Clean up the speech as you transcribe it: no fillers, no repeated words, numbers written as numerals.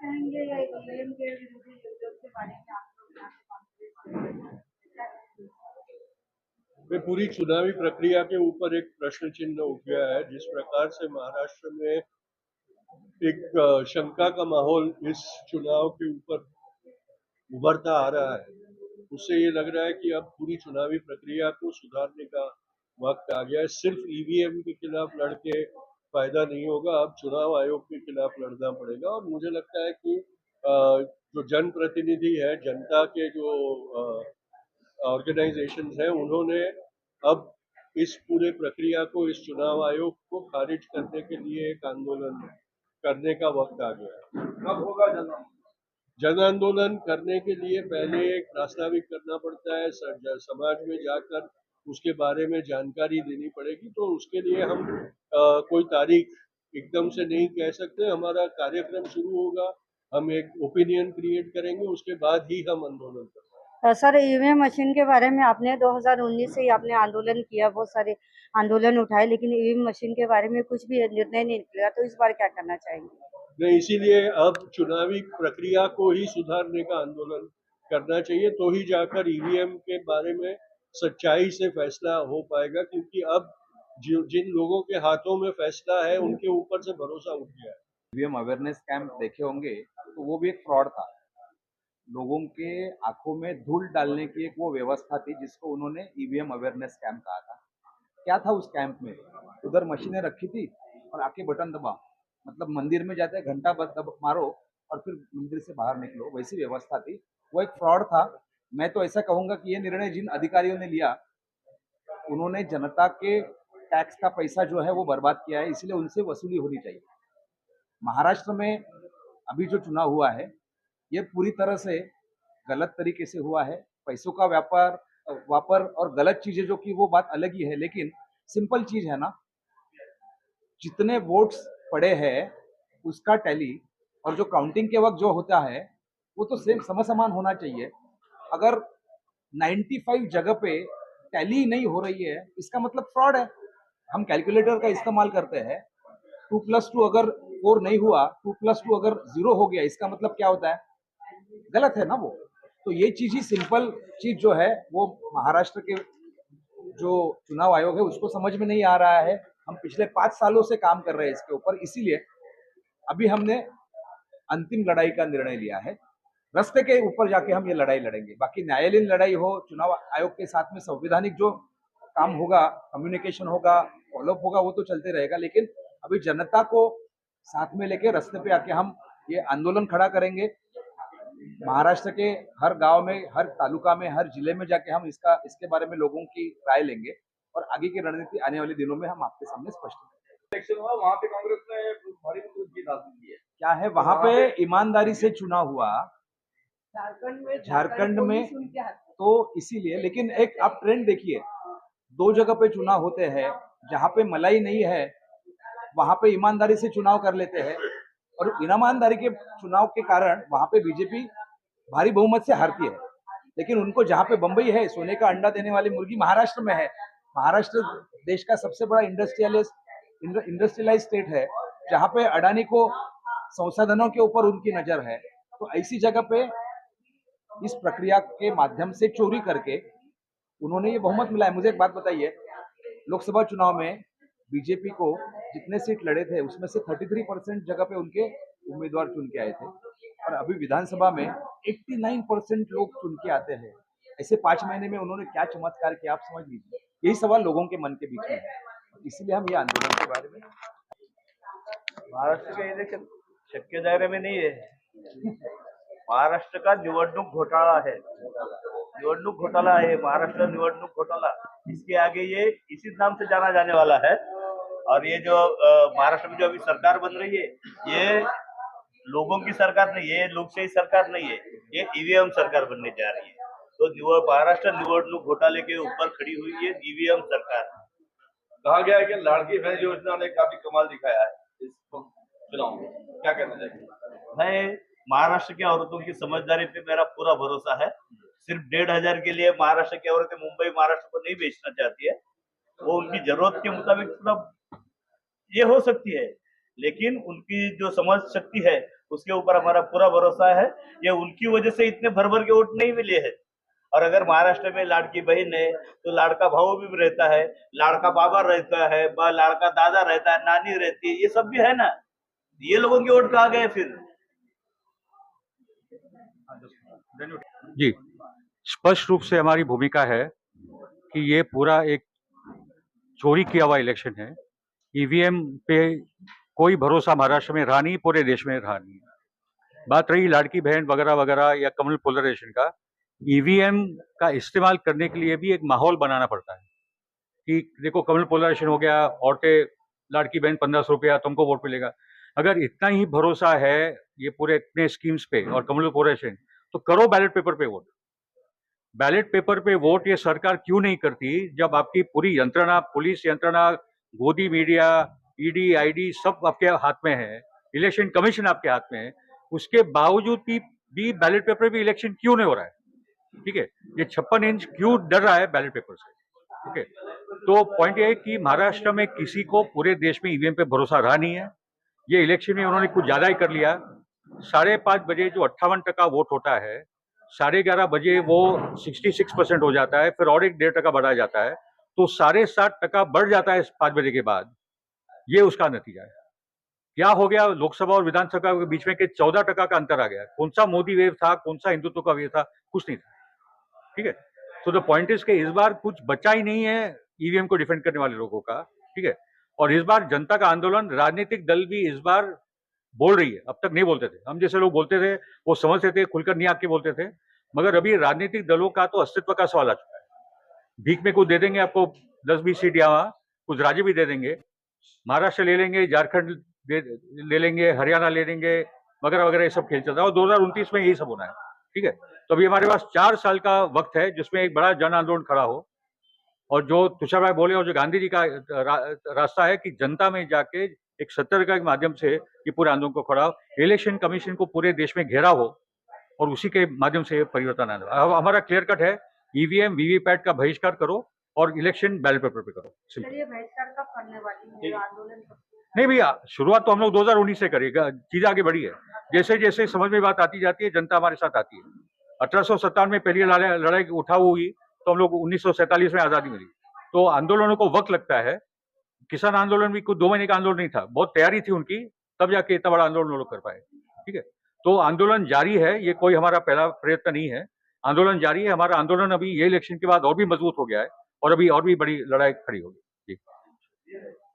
कहेंगे या ईवीएम के विरोधी युद्धों के बारे में आप लोग यहाँ पे कॉन्फ्रेंस में में पूरी चुनावी प्रक्रिया के ऊपर एक प्रश्न चिन्ह उठ गया है। जिस प्रकार से महाराष्ट्र में एक शंका का माहौल इस चुनाव के ऊपर उभरता आ रहा है, उससे ये लग रहा है कि अब पूरी चुनावी प्रक्रिया को सुधारने का वक्त आ गया है। सिर्फ ईवीएम के खिलाफ लड़के फायदा नहीं होगा, अब चुनाव आयोग के खिलाफ लड़ना पड़ेगा। और मुझे लगता है कि जो जनप्रतिनिधि है, जनता के जो ऑर्गेनाइजेशन है, उन्होंने अब इस पूरे प्रक्रिया को, इस चुनाव आयोग को खारिज करने के लिए एक आंदोलन करने का वक्त आ गया है। कब होगा जन आंदोलन? करने के लिए पहले एक प्रास्ताविक करना पड़ता है, समाज में जाकर उसके बारे में जानकारी देनी पड़ेगी। तो उसके लिए हम कोई तारीख एकदम से नहीं कह सकते। हमारा कार्यक्रम शुरू होगा, हम एक ओपिनियन क्रिएट करेंगे, उसके बाद ही हम आंदोलन करेंगे। सर, ईवीएम मशीन के बारे में आपने 2019 से ही आपने आंदोलन किया, बहुत सारे आंदोलन उठाए, लेकिन ईवीएम मशीन के बारे में कुछ भी निर्णय नहीं निकला, तो इस बार क्या करना चाहेंगे? नहीं, इसीलिए अब चुनावी प्रक्रिया को ही सुधारने का आंदोलन करना चाहिए, तो ही जाकर ईवीएम के बारे में सच्चाई से फैसला हो पाएगा। क्योंकि अब जिन लोगों के हाथों में फैसला है, उनके ऊपर से भरोसा उठ गया है। ईवीएम अवेयरनेस कैंप देखे होंगे तो वो भी एक फ्रॉड था। लोगों के आंखों में धूल डालने की एक वो व्यवस्था थी जिसको उन्होंने ईवीएम अवेयरनेस कैंप कहा था। क्या था उस कैंप में? उधर मशीनें रखी थी और आके बटन दबाओ, मतलब मंदिर में जाते घंटा मारो और फिर मंदिर से बाहर निकलो, वैसी व्यवस्था थी। वो एक फ्रॉड था। मैं तो ऐसा कहूंगा कि ये निर्णय जिन अधिकारियों ने लिया, उन्होंने जनता के टैक्स का पैसा जो है वो बर्बाद किया है, इसलिए उनसे वसूली होनी चाहिए। महाराष्ट्र में अभी जो चुनाव हुआ है, ये पूरी तरह से गलत तरीके से हुआ है। पैसों का वापर और गलत चीजें जो कि वो बात अलग ही है, लेकिन सिंपल चीज है ना, जितने वोट्स पड़े हैं उसका टैली और जो काउंटिंग के वक्त जो होता है वो तो सेम समसमान होना चाहिए। अगर 95 जगह पे टैली नहीं हो रही है, इसका मतलब फ्रॉड है। हम कैलकुलेटर का इस्तेमाल करते हैं, 2+2 अगर 4 नहीं हुआ, 2+2 अगर 0 हो गया, इसका मतलब क्या होता है? गलत है ना वो। तो ये चीज ही, सिंपल चीज जो है वो महाराष्ट्र के जो चुनाव आयोग है उसको समझ में नहीं आ रहा है। हम पिछले 5 सालों से काम कर रहे हैं इसके ऊपर, इसीलिए अभी हमने अंतिम लड़ाई का निर्णय लिया है। रास्ते के ऊपर जाके हम ये लड़ाई लड़ेंगे। बाकी न्यायालयीन लड़ाई हो, चुनाव आयोग के साथ में संवैधानिक जो काम होगा, कम्युनिकेशन होगा, फॉलोअप होगा, वो तो चलते रहेगा। लेकिन अभी जनता को साथ में लेके रास्ते पे आके हम ये आंदोलन खड़ा करेंगे। महाराष्ट्र के हर गांव में, हर तालुका में, हर जिले में जाके हम इसके बारे में लोगों की राय लेंगे और आगे की रणनीति आने वाले दिनों में हम आपके सामने स्पष्ट करेंगे। इलेक्शन हुआ, वहाँ पे कांग्रेस ने भारी जीत हासिल की है। क्या है वहां पे ईमानदारी से चुनाव हुआ झारखंड में, तो इसीलिए। लेकिन एक आप ट्रेंड देखिए, 2 जगह पे चुनाव होते हैं, जहां पे मलाई नहीं है वहां पे ईमानदारी से चुनाव कर लेते हैं, और ईमानदारी के चुनाव के कारण वहां पे बीजेपी भारी बहुमत से हारती है। लेकिन उनको जहां पे बंबई है, सोने का अंडा देने वाली मुर्गी महाराष्ट्र में है। महाराष्ट्र देश का सबसे बड़ा इंडस्ट्रियलाइज स्टेट है, जहां पे अडानी को संसाधनों के ऊपर उनकी नजर है। तो ऐसी जगह पे इस प्रक्रिया के माध्यम से चोरी करके उन्होंने ये बहुमत मिला है। मुझे एक बात बताइए, लोकसभा चुनाव में बीजेपी को जितने सीट लड़े थे उसमें से 33% जगह पे उनके उम्मीदवार चुन के आए थे, और अभी विधानसभा में 89% लोग चुन के आते हैं। ऐसे 5 महीने में उन्होंने क्या चमत्कार किया, आप समझ लीजिए। यही सवाल लोगों के मन के बीच में है, इसीलिए हम ये आंदोलन के बारे में। महाराष्ट्र का इलेक्शन शक्य दायरे में नहीं है। महाराष्ट्र का निवडणूक घोटाला है, निवडणूक घोटाला है महाराष्ट्र निवडणूक घोटाला। इसके आगे ये इसी नाम से जाना जाने वाला है। और ये जो महाराष्ट्र में जो अभी सरकार बन रही है, ये लोगों की सरकार नहीं है, लोकशाही सरकार नहीं है, ये ईवीएम सरकार बनने जा रही है। तो महाराष्ट्र निवडणूक घोटाले के ऊपर खड़ी हुई है ईवीएम सरकार। कहा गया है कि लाड़की बहन योजना ने काफी कमाल दिखाया है इस चुनाव में, क्या कहना चाहिए? मैं महाराष्ट्र की औरतों की समझदारी पे मेरा पूरा भरोसा है। सिर्फ 1,500 के लिए महाराष्ट्र की औरतें मुंबई महाराष्ट्र को नहीं बेचना चाहती है। वो उनकी जरूरत के मुताबिक मतलब ये हो सकती है लेकिन उनकी जो समझ शक्ति है उसके ऊपर हमारा पूरा भरोसा है। ये उनकी वजह से इतने भर भर के वोट नहीं मिले हैं। और अगर महाराष्ट्र में लाड़की बहन है तो लाड़का भाऊ भी रहता है, लाड़का बाबा रहता है, लाड़का दादा रहता है, नानी रहती है, ये सब भी है ना। ये लोगों की वोट कहाँ गए फिर? जी, स्पष्ट रूप से हमारी भूमिका है कि ये पूरा एक चोरी किया हुआ इलेक्शन है। ईवीएम पे कोई भरोसा महाराष्ट्र में रहा नहीं, पूरे देश में रहा नहीं। बात रही लाड़की बहन वगैरह वगैरह या कम्युनल पोलराइजेशन का, ईवीएम का इस्तेमाल करने के लिए भी एक माहौल बनाना पड़ता है कि देखो कम्युनल पोलराइजेशन हो गया, औरतें लाड़की बहन 1500 रुपया तुमको वोट मिलेगा। अगर इतना ही भरोसा है ये पूरे इतने स्कीम्स पे और कम्युनल पोलराइजेशन, तो करो बैलेट पेपर पे वोट। बैलेट पेपर पे वोट ये सरकार क्यों नहीं करती जब आपकी पूरी यंत्रणा, पुलिस यंत्रणा, गोदी मीडिया, ईडी, आईडी सब आपके हाथ में है, इलेक्शन कमीशन आपके हाथ में है, उसके बावजूद भी बैलेट पेपर पे इलेक्शन क्यों नहीं हो रहा है? ठीक है, ये 56 इंच क्यों डर रहा है बैलेट पेपर से? ठीक है, तो पॉइंट ये है कि महाराष्ट्र में किसी को पूरे देश में ईवीएम पे भरोसा रहा नहीं है। ये इलेक्शन में उन्होंने कुछ ज्यादा ही कर लिया। 5:30 बजे जो 58% वोट होता है, 11:30 बजे वो 66% हो जाता है, फिर और 1.5% बढ़ाया जाता है, तो 7.5% बढ़ जाता है 5 बजे के बाद। ये उसका नतीजा है। क्या हो गया लोकसभा और विधानसभा के बीच में कि 14% का अंतर आ गया। कौन सा मोदी वेव था, कौन सा हिंदुत्व का वेव था, कुछ नहीं था। ठीक है, तो द पॉइंट इज के इस बार कुछ बचा ही नहीं है ईवीएम को डिफेंड करने वाले लोगों का। ठीक है, और इस बार जनता का आंदोलन, राजनीतिक दल भी इस बार बोल रही है, अब तक नहीं बोलते थे। हम जैसे लोग बोलते थे, वो समझते थे, खुलकर नहीं आके बोलते थे, मगर अभी राजनीतिक दलों का तो अस्तित्व का सवाल आ चुका है। भीख में कुछ दे देंगे आपको, 10-20 सीट यहाँ, कुछ राज्य भी दे देंगे, महाराष्ट्र ले लेंगे, झारखंड ले लेंगे, हरियाणा ले लेंगे, वगैरह वगैरह, ये सब खेल चलता है और 2029 में यही सब होना है। ठीक है, तो अभी हमारे पास 4 साल का वक्त है जिसमें एक बड़ा जन आंदोलन खड़ा हो, और जो तुषार भाई बोले और जो गांधी जी का रास्ता है कि जनता में जाके एक सत्तर के माध्यम से ये पूरे आंदोलन को खड़ा हो, इलेक्शन कमीशन को पूरे देश में घेरा हो और उसी के माध्यम से परिवर्तन आना। अब हमारा क्लियर कट है, ईवीएम वीवीपैट का बहिष्कार करो और इलेक्शन बैलेट पेपर पे करो। चलिए, बहिष्कार कब करने वाली है आंदोलन? नहीं भैया, शुरुआत तो हम लोग 2019 से करेगा, चीजें आगे बढ़ी है। जैसे जैसे समझ में बात आती जाती है, जनता हमारे साथ आती है। 1857 में पहली लड़ाई उठाव हुई, तो हम लोग 1947 में आजादी मिली। तो आंदोलनों को वक्त लगता है। किसान आंदोलन भी कुछ 2 महीने का आंदोलन नहीं था, बहुत तैयारी थी उनकी, तब जाके इतना बड़ा आंदोलन वो लोग कर पाए। ठीक है, तो आंदोलन जारी है, ये कोई हमारा पहला प्रयत्न नहीं है, आंदोलन जारी है। हमारा आंदोलन अभी ये इलेक्शन के बाद और भी मजबूत हो गया है और अभी और भी बड़ी लड़ाई खड़ी होगी। जी।